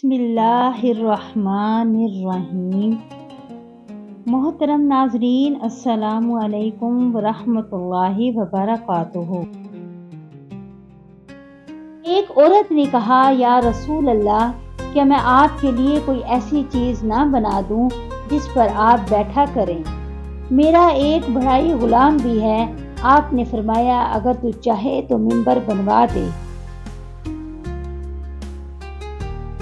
بسم اللہ الرحمن الرحیم۔ محترم ناظرین، السلام علیکم ورحمۃ اللہ وبرکاتہ۔ ایک عورت نے کہا، یا رسول اللہ، کیا میں آپ کے لیے کوئی ایسی چیز نہ بنا دوں جس پر آپ بیٹھا کریں؟ میرا ایک بھائی غلام بھی ہے۔ آپ نے فرمایا، اگر تو چاہے تو منبر بنوا دے۔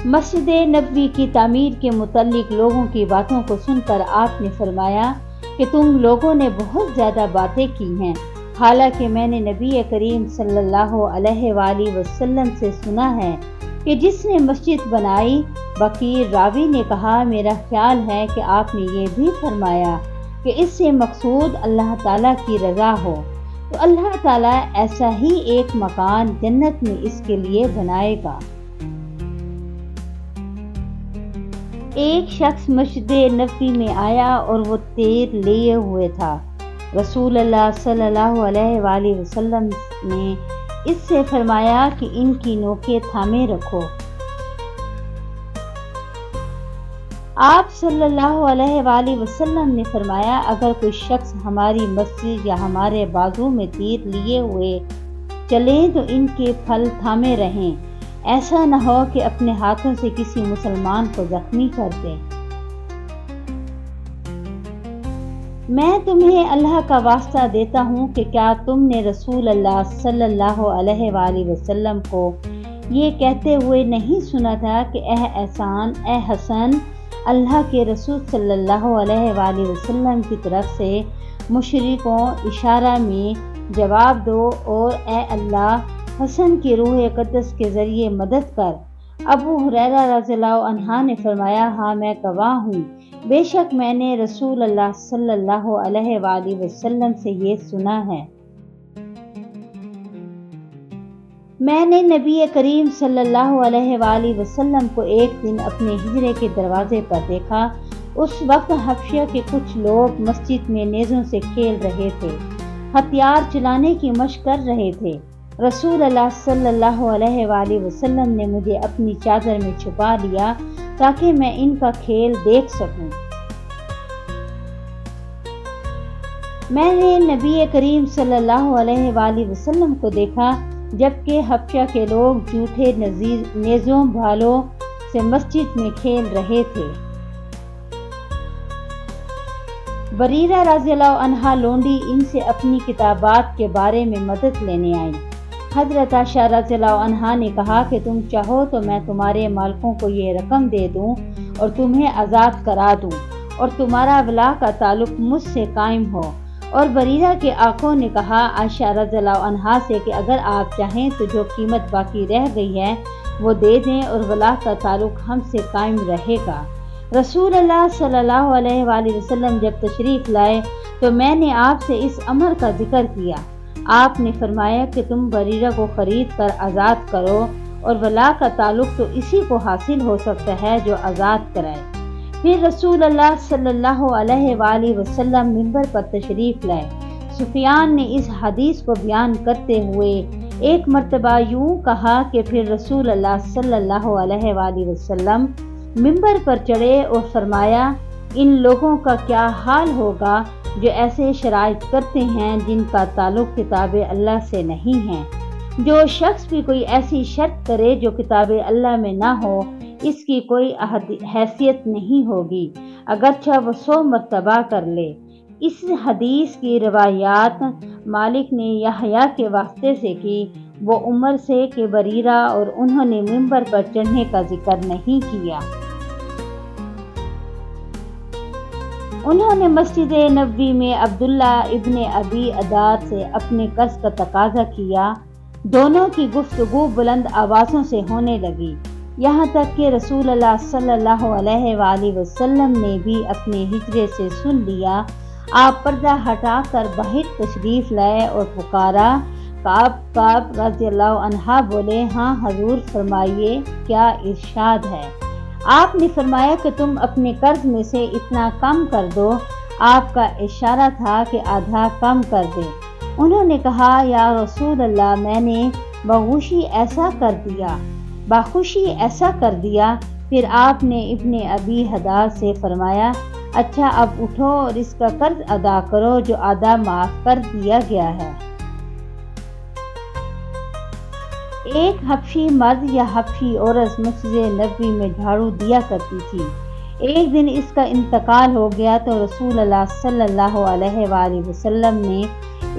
مسجد نبوی کی تعمیر کے متعلق لوگوں کی باتوں کو سن کر آپ نے فرمایا کہ تم لوگوں نے بہت زیادہ باتیں کی ہیں، حالانکہ میں نے نبی کریم صلی اللہ علیہ وآلہ وسلم سے سنا ہے کہ جس نے مسجد بنائی۔ بقیر راوی نے کہا، میرا خیال ہے کہ آپ نے یہ بھی فرمایا کہ اس سے مقصود اللہ تعالیٰ کی رضا ہو، تو اللہ تعالیٰ ایسا ہی ایک مکان جنت میں اس کے لیے بنائے گا۔ ایک شخص مسجد نبوی میں آیا اور وہ تیر لیے ہوئے تھا۔ رسول اللہ صلی اللہ علیہ وآلہ وسلم نے اس سے فرمایا کہ ان کی نوکیں تھامے رکھو۔ آپ صلی اللہ علیہ وآلہ وسلم نے فرمایا، اگر کوئی شخص ہماری مسجد یا ہمارے بازو میں تیر لیے ہوئے چلیں تو ان کے پھل تھامے رہیں، ایسا نہ ہو کہ اپنے ہاتھوں سے کسی مسلمان کو زخمی کر دیں۔ میں تمہیں اللہ کا واسطہ دیتا ہوں کہ کیا تم نے رسول اللہ صلی اللہ علیہ وآلہ وسلم کو یہ کہتے ہوئے نہیں سنا تھا کہ اے احسان، اے حسن، اللہ کے رسول صلی اللہ علیہ وآلہ وسلم کی طرف سے مشرکوں اشارہ میں جواب دو، اور اے اللہ، حسن کی روح قدس کے ذریعے مدد کر۔ ابو ہریرہ رضی اللہ عنہ نے فرمایا، ہاں میں گواہ ہوں، بے شک میں نے رسول اللہ صلی اللہ علیہ وآلہ وسلم سے یہ سنا ہے۔ میں نے نبی کریم صلی اللہ علیہ وآلہ وسلم کو ایک دن اپنے حجرے کے دروازے پر دیکھا۔ اس وقت حبشہ کے کچھ لوگ مسجد میں نیزوں سے کھیل رہے تھے، ہتھیار چلانے کی مشق کر رہے تھے۔ رسول اللہ صلی اللہ علیہ وآلہ وسلم نے مجھے اپنی چادر میں چھپا لیا تاکہ میں ان کا کھیل دیکھ سکوں۔ میں نے نبی کریم صلی اللہ علیہ وآلہ وسلم کو دیکھا جبکہ حبشہ کے لوگ جھوٹے نیزوں بھالوں سے مسجد میں کھیل رہے تھے۔ بریرہ رضی اللہ عنہا لونڈی ان سے اپنی کتابات کے بارے میں مدد لینے آئی۔ حضرت عائشہ رضی اللہ عنہا نے کہا کہ تم چاہو تو میں تمہارے مالکوں کو یہ رقم دے دوں اور تمہیں آزاد کرا دوں اور تمہارا ولا کا تعلق مجھ سے قائم ہو۔ اور بریرہ کے آقوں نے کہا عائشہ رضی اللہ عنہا سے کہ اگر آپ چاہیں تو جو قیمت باقی رہ گئی ہے وہ دے دیں اور ولا کا تعلق ہم سے قائم رہے گا۔ رسول اللہ صلی اللہ علیہ وآلہ وسلم جب تشریف لائے تو میں نے آپ سے اس امر کا ذکر کیا۔ آپ نے فرمایا کہ تم بریرہ کو خرید کر آزاد کرو، اور ولا کا تعلق تو اسی کو حاصل ہو سکتا ہے جو آزاد کرائے۔ پھر رسول اللہ صلی اللہ علیہ وآلہ وسلم منبر پر تشریف لائے۔ سفیان نے اس حدیث کو بیان کرتے ہوئے ایک مرتبہ یوں کہا کہ پھر رسول اللہ صلی اللہ علیہ وآلہ وسلم منبر پر چڑھے اور فرمایا، ان لوگوں کا کیا حال ہوگا جو ایسے شرائط کرتے ہیں جن کا تعلق کتاب اللہ سے نہیں ہے۔ جو شخص بھی کوئی ایسی شرط کرے جو کتاب اللہ میں نہ ہو، اس کی کوئی حیثیت نہیں ہوگی، اگرچہ وہ 100 مرتبہ کر لے۔ اس حدیث کی روایات مالک نے یحییٰ کے واسطے سے کی، وہ عمر سے کہ بریرہ اور انہوں نے منبر پر چڑھنے کا ذکر نہیں کیا۔ انہوں نے مسجد نبوی میں عبداللہ ابن ابی عدار سے اپنے قرض کا تقاضا کیا۔ دونوں کی گفتگو بلند آوازوں سے ہونے لگی، یہاں تک کہ رسول اللہ صلی اللہ علیہ وآلہ وسلم نے بھی اپنے حجرے سے سن لیا۔ آپ پردہ ہٹا کر باہر تشریف لائے اور پکارا۔ کعب رضی اللہ عنہ بولے، ہاں حضور، فرمائیے کیا ارشاد ہے؟ آپ نے فرمایا کہ تم اپنے قرض میں سے اتنا کم کر دو۔ آپ کا اشارہ تھا کہ آدھا کم کر دے۔ انہوں نے کہا، یا رسول اللہ، میں نے بخوشی ایسا کر دیا پھر آپ نے ابن ابی حداد سے فرمایا، اچھا اب اٹھو اور اس کا قرض ادا کرو جو آدھا معاف کر دیا گیا ہے۔ ایک حبشی مرد یا حبشی عورت مسجد نبوی میں جھاڑو دیا کرتی تھی۔ ایک دن اس کا انتقال ہو گیا تو رسول اللہ صلی اللہ علیہ وآلہ وسلم نے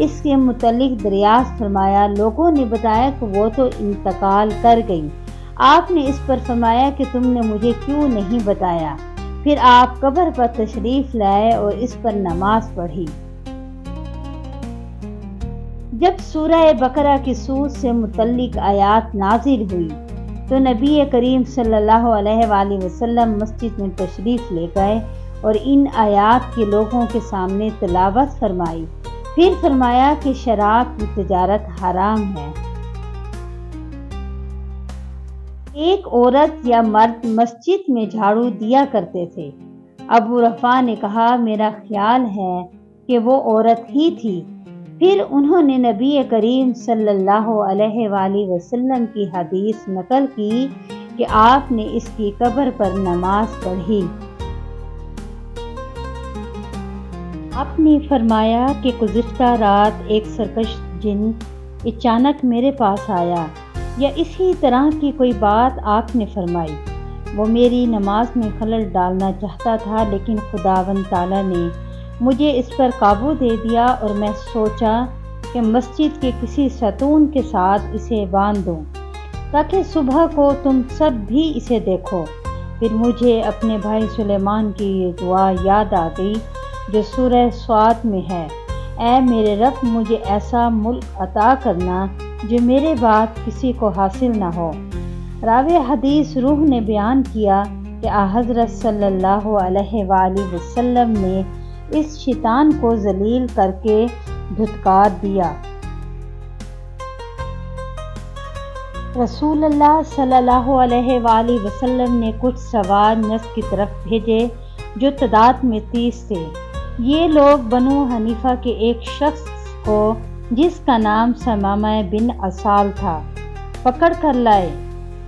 اس کے متعلق دریافت فرمایا۔ لوگوں نے بتایا کہ وہ تو انتقال کر گئی۔ آپ نے اس پر فرمایا کہ تم نے مجھے کیوں نہیں بتایا؟ پھر آپ قبر پر تشریف لائے اور اس پر نماز پڑھی۔ جب سورہ بقرہ کی سورت سے متعلق آیات نازل ہوئی تو نبی کریم صلی اللہ علیہ وآلہ وسلم مسجد میں تشریف لے گئے اور ان آیات کے لوگوں کے سامنے تلاوت فرمائی۔ پھر فرمایا کہ شراب کی تجارت حرام ہے۔ ایک عورت یا مرد مسجد میں جھاڑو دیا کرتے تھے۔ ابو رفاع نے کہا، میرا خیال ہے کہ وہ عورت ہی تھی۔ پھر انہوں نے نبی کریم صلی اللہ علیہ وآلہ وسلم کی حدیث نقل کی کہ آپ نے اس کی قبر پر نماز پڑھی۔ آپ نے فرمایا کہ گزشتہ رات ایک سرکش جن اچانک میرے پاس آیا، یا اسی طرح کی کوئی بات آپ نے فرمائی۔ وہ میری نماز میں خلل ڈالنا چاہتا تھا، لیکن خداوند تعالیٰ نے مجھے اس پر قابو دے دیا اور میں سوچا کہ مسجد کے کسی ستون کے ساتھ اسے باندھ دوں تاکہ صبح کو تم سب بھی اسے دیکھو۔ پھر مجھے اپنے بھائی سلیمان کی یہ دعا یاد آ گئی جو سورہ صاد میں ہے، اے میرے رب مجھے ایسا ملک عطا کرنا جو میرے بعد کسی کو حاصل نہ ہو۔ راوی حدیث روح نے بیان کیا کہ حضرت صلی اللہ علیہ وآلہ وسلم نے اس شیطان کو ذلیل کر کے دھتکار دیا۔ رسول اللہ صلی اللہ علیہ وآلہ وسلم نے کچھ سوار نجد کی طرف بھیجے جو تعداد میں 30 تھے۔ یہ لوگ بنو حنیفہ کے ایک شخص کو جس کا نام ثمامہ بن اسال تھا پکڑ کر لائے۔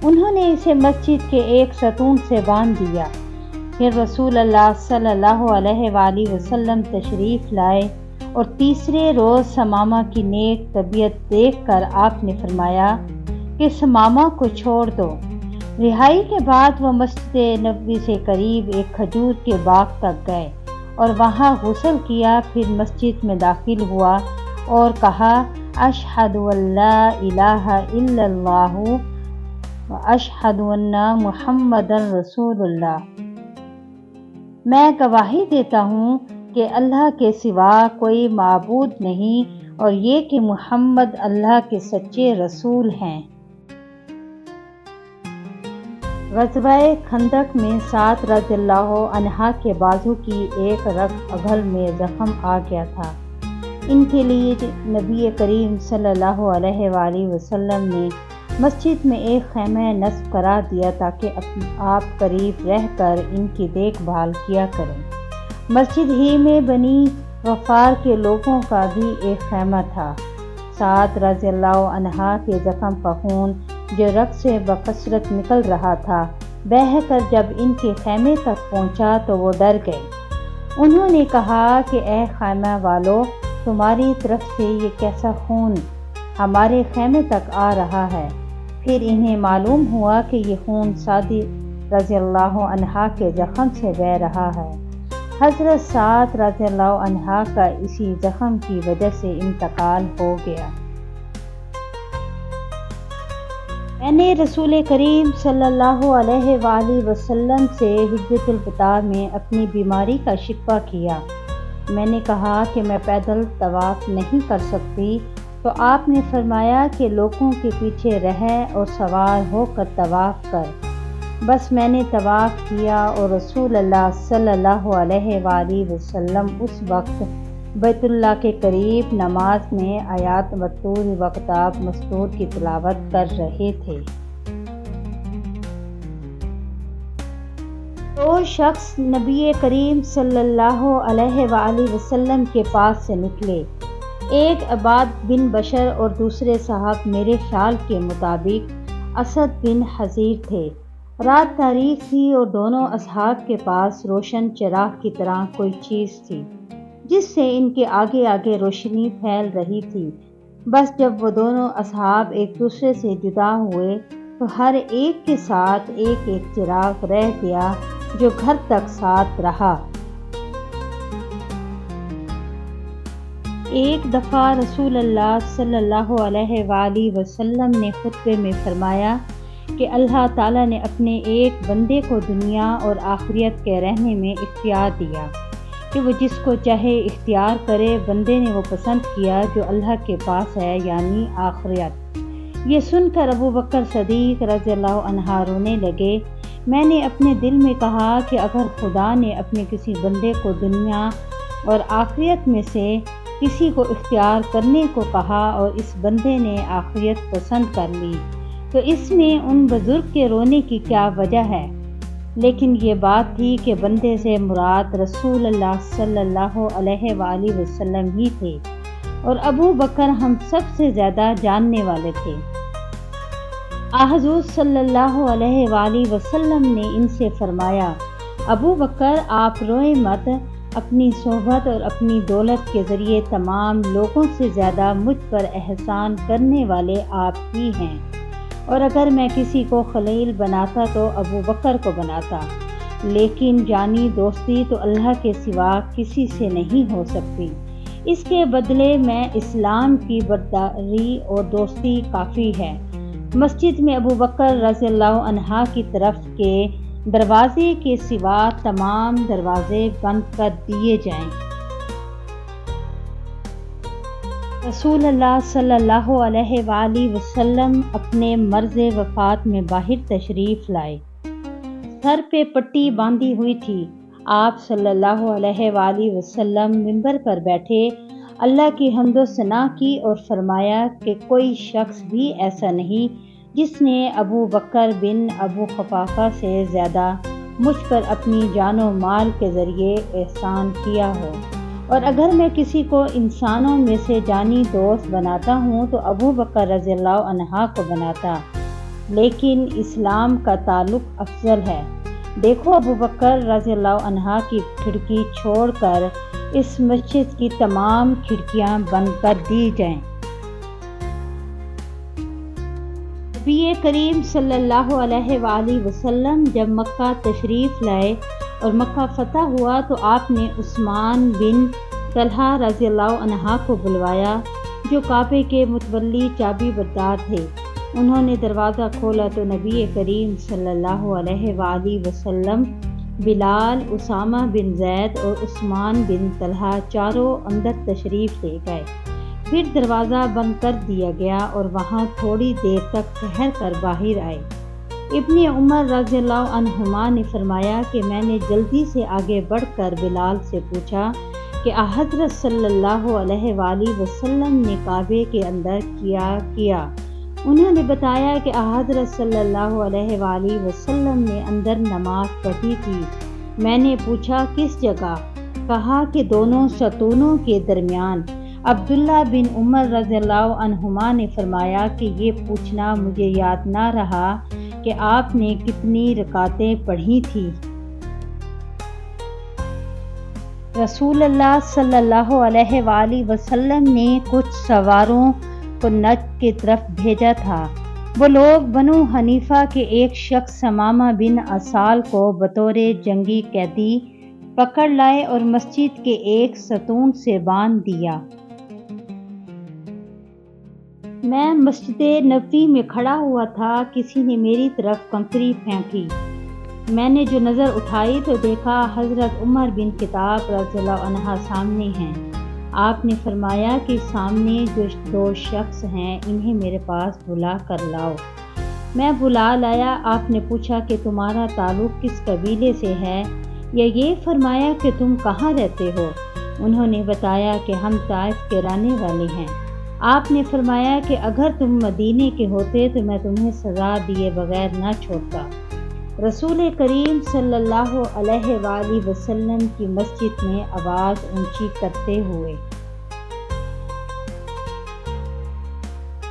انہوں نے اسے مسجد کے ایک ستون سے باندھ دیا۔ پھر رسول اللہ صلی اللہ علیہ وآلہ وسلم تشریف لائے اور تیسرے روز ثمامہ کی نیک طبیعت دیکھ کر آپ نے فرمایا کہ ثمامہ کو چھوڑ دو۔ رہائی کے بعد وہ مسجد نبوی سے قریب ایک کھجور کے باغ تک گئے اور وہاں غسل کیا۔ پھر مسجد میں داخل ہوا اور کہا، اشہد ان لا الہ الا اللہ واشہد ان محمدن رسول اللہ۔ میں گواہی دیتا ہوں کہ اللہ کے سوا کوئی معبود نہیں اور یہ کہ محمد اللہ کے سچے رسول ہیں۔ غزوہ خندق میں سعد رضی اللہ عنہ کے بازو کی ایک رگ اگل میں زخم آ گیا تھا۔ ان کے لیے نبی کریم صلی اللہ علیہ وآلہ وسلم نے مسجد میں ایک خیمہ نصب کرا دیا تاکہ آپ قریب رہ کر ان کی دیکھ بھال کیا کریں۔ مسجد ہی میں بنی غفار کے لوگوں کا بھی ایک خیمہ تھا۔ سعد رضی اللہ عنہ کے زخم کا خون جو رگ سے بکثرت نکل رہا تھا بہہ کر جب ان کے خیمے تک پہنچا تو وہ ڈر گئے۔ انہوں نے کہا کہ اے خیمہ والو، تمہاری طرف سے یہ کیسا خون ہمارے خیمے تک آ رہا ہے؟ پھر انہیں معلوم ہوا کہ یہ خون سعد رضی اللہ عنہ کے زخم سے بہہ رہا ہے۔ حضرت سعد رضی اللہ عنہ کا اسی زخم کی وجہ سے انتقال ہو گیا۔ میں نے رسول کریم صلی اللہ علیہ وآلہ وسلم سے حجۃ الوداع میں اپنی بیماری کا شکوہ کیا۔ میں نے کہا کہ میں پیدل طواف نہیں کر سکتی، تو آپ نے فرمایا کہ لوگوں کے پیچھے رہ اور سوار ہو کر طواف کر۔ بس میں نے طواف کیا اور رسول اللہ صلی اللہ علیہ وآلہ وسلم اس وقت بیت اللہ کے قریب نماز میں آیات والطور و کتاب مسطور کی تلاوت کر رہے تھے۔ دو شخص نبی کریم صلی اللہ علیہ وآلہ وسلم کے پاس سے نکلے۔ ایک عباد بن بشر اور دوسرے صاحب میرے خیال کے مطابق اسد بن حضیر تھے۔ رات تاریک تھی اور دونوں اصحاب کے پاس روشن چراغ کی طرح کوئی چیز تھی جس سے ان کے آگے آگے روشنی پھیل رہی تھی۔ بس جب وہ دونوں اصحاب ایک دوسرے سے جدا ہوئے تو ہر ایک کے ساتھ ایک ایک چراغ رہ گیا جو گھر تک ساتھ رہا۔ ایک دفعہ رسول اللہ صلی اللہ علیہ وآلہ وسلم نے خطبے میں فرمایا کہ اللہ تعالیٰ نے اپنے ایک بندے کو دنیا اور آخرت کے رہنے میں اختیار دیا کہ وہ جس کو چاہے اختیار کرے۔ بندے نے وہ پسند کیا جو اللہ کے پاس ہے، یعنی آخرت۔ یہ سن کر ابو بکر صدیق رضی اللہ عنہ رونے لگے۔ میں نے اپنے دل میں کہا کہ اگر خدا نے اپنے کسی بندے کو دنیا اور آخرت میں سے کسی کو اختیار کرنے کو کہا اور اس بندے نے آخرت پسند کر لی تو اس میں ان بزرگ کے رونے کی کیا وجہ ہے؟ لیکن یہ بات تھی کہ بندے سے مراد رسول اللہ صلی اللہ علیہ وآلہ وسلم ہی تھے اور ابو بکر ہم سب سے زیادہ جاننے والے تھے۔ حضور صلی اللہ علیہ وآلہ وسلم نے ان سے فرمایا، ابو بکر آپ روئیں مت، اپنی صحبت اور اپنی دولت کے ذریعے تمام لوگوں سے زیادہ مجھ پر احسان کرنے والے آپ ہی ہیں، اور اگر میں کسی کو خلیل بناتا تو ابو بکر کو بناتا، لیکن جانی دوستی تو اللہ کے سوا کسی سے نہیں ہو سکتی، اس کے بدلے میں اسلام کی برداری اور دوستی کافی ہے۔ مسجد میں ابو بکر رضی اللہ عنہ کی طرف کے دروازے کے سوا تمام دروازے بند کر دیے جائیں۔ رسول اللہ صلی اللہ علیہ وآلہ وسلم اپنے مرض وفات میں باہر تشریف لائے۔ سر پہ پٹی باندھی ہوئی تھی۔ آپ صلی اللہ علیہ وآلہ وسلم منبر پر بیٹھے، اللہ کی حمد و ثنا کی اور فرمایا کہ کوئی شخص بھی ایسا نہیں جس نے ابو بکر بن ابو قحافہ سے زیادہ مجھ پر اپنی جان و مال کے ذریعے احسان کیا ہو، اور اگر میں کسی کو انسانوں میں سے جانی دوست بناتا ہوں تو ابو بکر رضی اللہ عنہ کو بناتا، لیکن اسلام کا تعلق افضل ہے۔ دیکھو ابو بکر رضی اللہ عنہ کی کھڑکی چھوڑ کر اس مسجد کی تمام کھڑکیاں بند کر دی جائیں۔ نبی کریم صلی اللہ علیہ وآلہ وسلم جب مکہ تشریف لائے اور مکہ فتح ہوا تو آپ نے عثمان بن طلحہ رضی اللہ عنہ کو بلوایا جو کعبے کے متولی چابی بردار تھے۔ انہوں نے دروازہ کھولا تو نبی کریم صلی اللہ علیہ وآلہ وسلم، بلال، اسامہ بن زید اور عثمان بن طلحہ چاروں اندر تشریف لے گئے۔ پھر دروازہ بند کر دیا گیا اور وہاں تھوڑی دیر تک ٹھہر کر باہر آئے۔ ابن عمر رضی اللہ عنہما نے فرمایا کہ میں نے جلدی سے آگے بڑھ کر بلال سے پوچھا کہ حضرت صلی اللہ علیہ وآلہ وسلم نے کعبے کے اندر کیا؟ انہوں نے بتایا کہ حضرت صلی اللہ علیہ وآلہ وسلم نے اندر نماز پڑھی تھی۔ میں نے پوچھا کس جگہ؟ کہا کہ دونوں ستونوں کے درمیان۔ عبداللہ بن عمر رضی اللہ عنہما نے فرمایا کہ یہ پوچھنا مجھے یاد نہ رہا کہ آپ نے کتنی رکعتیں پڑھی تھیں۔ رسول اللہ صلی اللہ علیہ وآلہ وسلم نے کچھ سواروں کو نجد کی طرف بھیجا تھا۔ وہ لوگ بنو حنیفہ کے ایک شخص ثمامہ بن اسال کو بطور جنگی قیدی پکڑ لائے اور مسجد کے ایک ستون سے باندھ دیا۔ میں مسجد نبوی میں کھڑا ہوا تھا، کسی نے میری طرف کنکری پھینکی۔ میں نے جو نظر اٹھائی تو دیکھا حضرت عمر بن خطاب رضی اللہ عنہ سامنے ہیں۔ آپ نے فرمایا کہ سامنے جو دو شخص ہیں انہیں میرے پاس بلا کر لاؤ۔ میں بلا لایا۔ آپ نے پوچھا کہ تمہارا تعلق کس قبیلے سے ہے، یا یہ فرمایا کہ تم کہاں رہتے ہو؟ انہوں نے بتایا کہ ہم طائف کے رہنے والے ہیں۔ آپ نے فرمایا کہ اگر تم مدینے کے ہوتے تو میں تمہیں سزا دیے بغیر نہ چھوڑتا۔ رسول کریم صلی اللہ علیہ وآلہ وسلم کی مسجد میں آواز اونچی کرتے ہوئے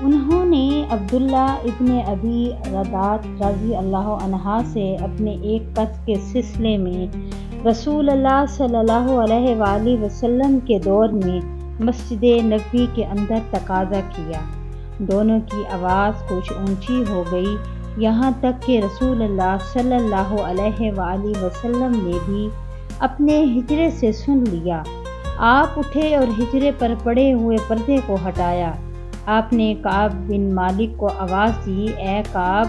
انہوں نے عبداللہ ابن ابی ردات رضی اللہ عنہ سے اپنے ایک قرض کے سلسلے میں رسول اللہ صلی اللہ علیہ وآلہ وسلم کے دور میں مسجد نبوی کے اندر تقاضا کیا۔ دونوں کی آواز کچھ اونچی ہو گئی، یہاں تک کہ رسول اللہ صلی اللہ علیہ وآلہ وسلم نے بھی اپنے حجرے سے سن لیا۔ آپ اٹھے اور حجرے پر پڑے ہوئے پردے کو ہٹایا۔ آپ نے کعب بن مالک کو آواز دی، اے کعب!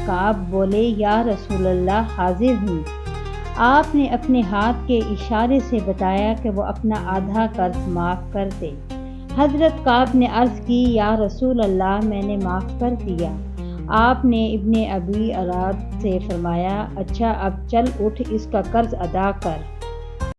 کعب بولے، یا رسول اللہ، حاضر ہوں۔ آپ نے اپنے ہاتھ کے اشارے سے بتایا کہ وہ اپنا آدھا قرض معاف کر دے۔ حضرت کعب نے عرض کی، یا رسول اللہ، میں نے معاف کر دیا۔ آپ نے ابن ابی اراد سے فرمایا، اچھا اب چل اٹھ، اس کا قرض ادا کر۔